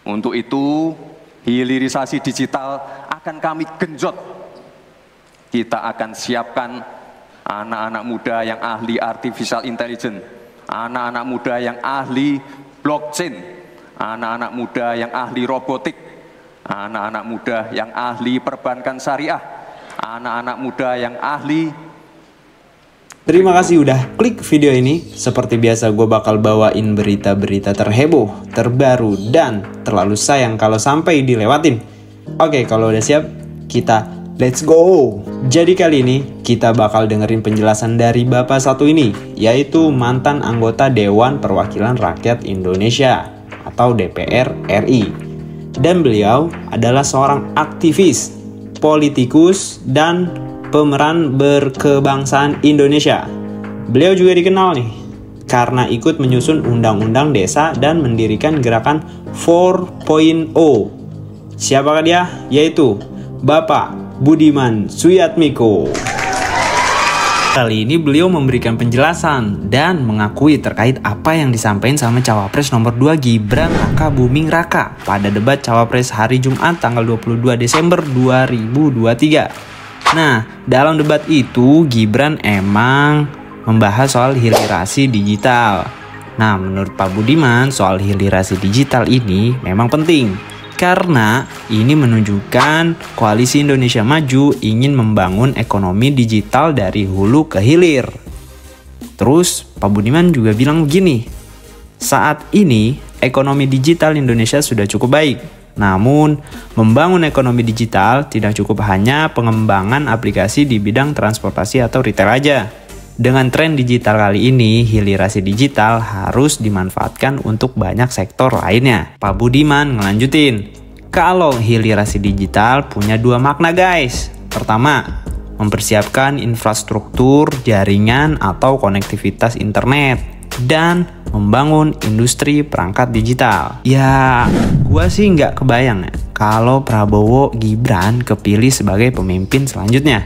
Untuk itu, hilirisasi digital akan kami genjot. Kita akan siapkan anak-anak muda yang ahli artificial intelligence, anak-anak muda yang ahli blockchain, anak-anak muda yang ahli robotik, anak-anak muda yang ahli perbankan syariah, anak-anak muda yang ahli. Terima kasih udah klik video ini. Seperti biasa gue bakal bawain berita-berita terheboh, terbaru, dan terlalu sayang kalau sampai dilewatin. Oke, kalau udah siap, kita let's go! Jadi kali ini kita bakal dengerin penjelasan dari Bapak satu ini, yaitu mantan anggota Dewan Perwakilan Rakyat Indonesia atau DPR RI. Dan beliau adalah seorang aktivis, politikus, dan pemeran berkebangsaan Indonesia. Beliau juga dikenal nih karena ikut menyusun undang-undang desa dan mendirikan gerakan 4.0. Siapakah dia? Yaitu Bapak Budiman Suyatmiko. Kali ini beliau memberikan penjelasan dan mengakui terkait apa yang disampaikan sama Cawapres nomor 2 Gibran Raka Buming Raka pada debat Cawapres hari Jumat tanggal 22 Desember 2023. Nah, dalam debat itu Gibran emang membahas soal hilirisasi digital. Nah, menurut Pak Budiman, soal hilirisasi digital ini memang penting karena ini menunjukkan Koalisi Indonesia Maju ingin membangun ekonomi digital dari hulu ke hilir. Terus Pak Budiman juga bilang begini, saat ini ekonomi digital Indonesia sudah cukup baik. Namun, membangun ekonomi digital tidak cukup hanya pengembangan aplikasi di bidang transportasi atau retail aja. Dengan tren digital kali ini, hilirisasi digital harus dimanfaatkan untuk banyak sektor lainnya. Pak Budiman ngelanjutin, kalau hilirisasi digital punya dua makna guys. Pertama, mempersiapkan infrastruktur, jaringan atau konektivitas internet. Dan membangun industri perangkat digital. Ya, gua sih nggak kebayang ya kalau Prabowo Gibran kepilih sebagai pemimpin selanjutnya.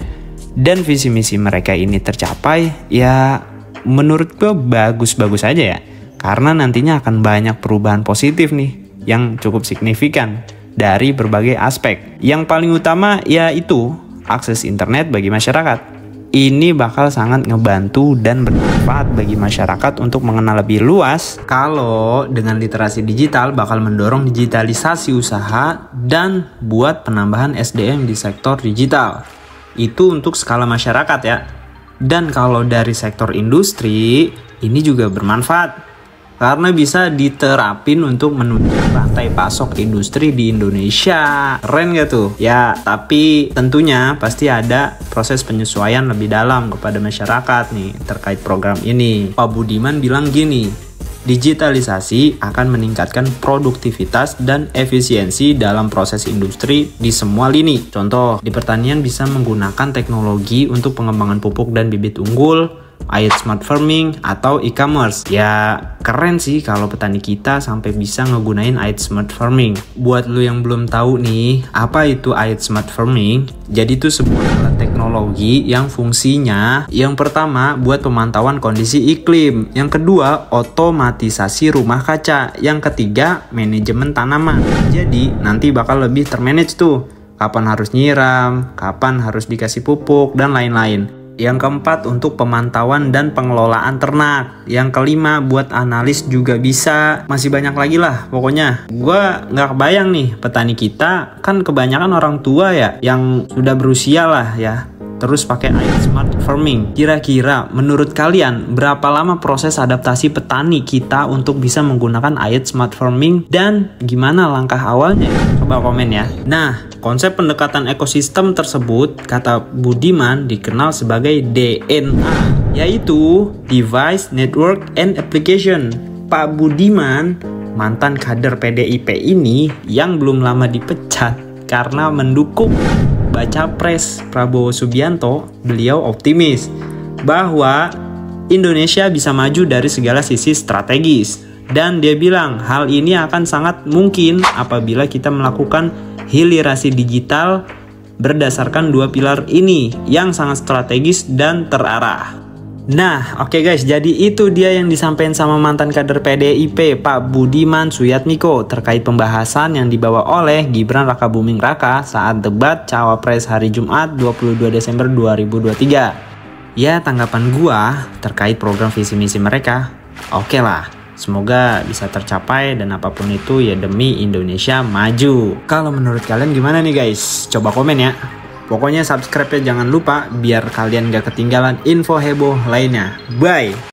Dan visi misi mereka ini tercapai, ya menurut gua bagus-bagus aja ya. Karena nantinya akan banyak perubahan positif nih yang cukup signifikan dari berbagai aspek. Yang paling utama yaitu akses internet bagi masyarakat. Ini bakal sangat ngebantu dan bermanfaat bagi masyarakat untuk mengenal lebih luas. Kalau dengan literasi digital bakal mendorong digitalisasi usaha dan buat penambahan SDM di sektor digital. Itu untuk skala masyarakat ya. Dan kalau dari sektor industri, ini juga bermanfaat. Karena bisa diterapin untuk menunjang rantai pasok industri di Indonesia. Keren gak tuh? Ya, tapi tentunya pasti ada proses penyesuaian lebih dalam kepada masyarakat nih terkait program ini. Pak Budiman bilang gini, digitalisasi akan meningkatkan produktivitas dan efisiensi dalam proses industri di semua lini. Contoh, di pertanian bisa menggunakan teknologi untuk pengembangan pupuk dan bibit unggul, IoT Smart Farming atau e-commerce. Ya keren sih kalau petani kita sampai bisa ngegunain IoT Smart Farming. Buat lu yang belum tahu nih, apa itu IoT Smart Farming? Jadi itu sebuah alat teknologi yang fungsinya yang pertama buat pemantauan kondisi iklim, yang kedua otomatisasi rumah kaca, yang ketiga manajemen tanaman. Jadi nanti bakal lebih termanage tuh, kapan harus nyiram, kapan harus dikasih pupuk, dan lain-lain. Yang keempat untuk pemantauan dan pengelolaan ternak. Yang kelima buat analis juga bisa. Masih banyak lagi lah pokoknya. Gue nggak kebayang nih, petani kita kan kebanyakan orang tua ya, yang sudah berusia lah ya, terus pakai IoT Smart Farming. Kira-kira menurut kalian berapa lama proses adaptasi petani kita untuk bisa menggunakan IoT Smart Farming dan gimana langkah awalnya? Coba komen ya. Nah, konsep pendekatan ekosistem tersebut, kata Budiman, dikenal sebagai DNA, yaitu Device, Network, and Application. Pak Budiman, mantan kader PDIP ini yang belum lama dipecat karena mendukung Baca Pres Prabowo Subianto, beliau optimis bahwa Indonesia bisa maju dari segala sisi strategis. Dan dia bilang hal ini akan sangat mungkin apabila kita melakukan hilirisasi digital berdasarkan dua pilar ini yang sangat strategis dan terarah. Nah, oke guys, jadi itu dia yang disampaikan sama mantan kader PDIP Pak Budiman Suyatmiko terkait pembahasan yang dibawa oleh Gibran Rakabuming Raka saat debat Cawapres hari Jumat 22 Desember 2023. Ya, tanggapan gua terkait program visi misi mereka, oke lah. Semoga bisa tercapai dan apapun itu ya demi Indonesia maju. Kalau menurut kalian gimana nih guys? Coba komen ya. Pokoknya subscribe-nya jangan lupa biar kalian gak ketinggalan info heboh lainnya. Bye!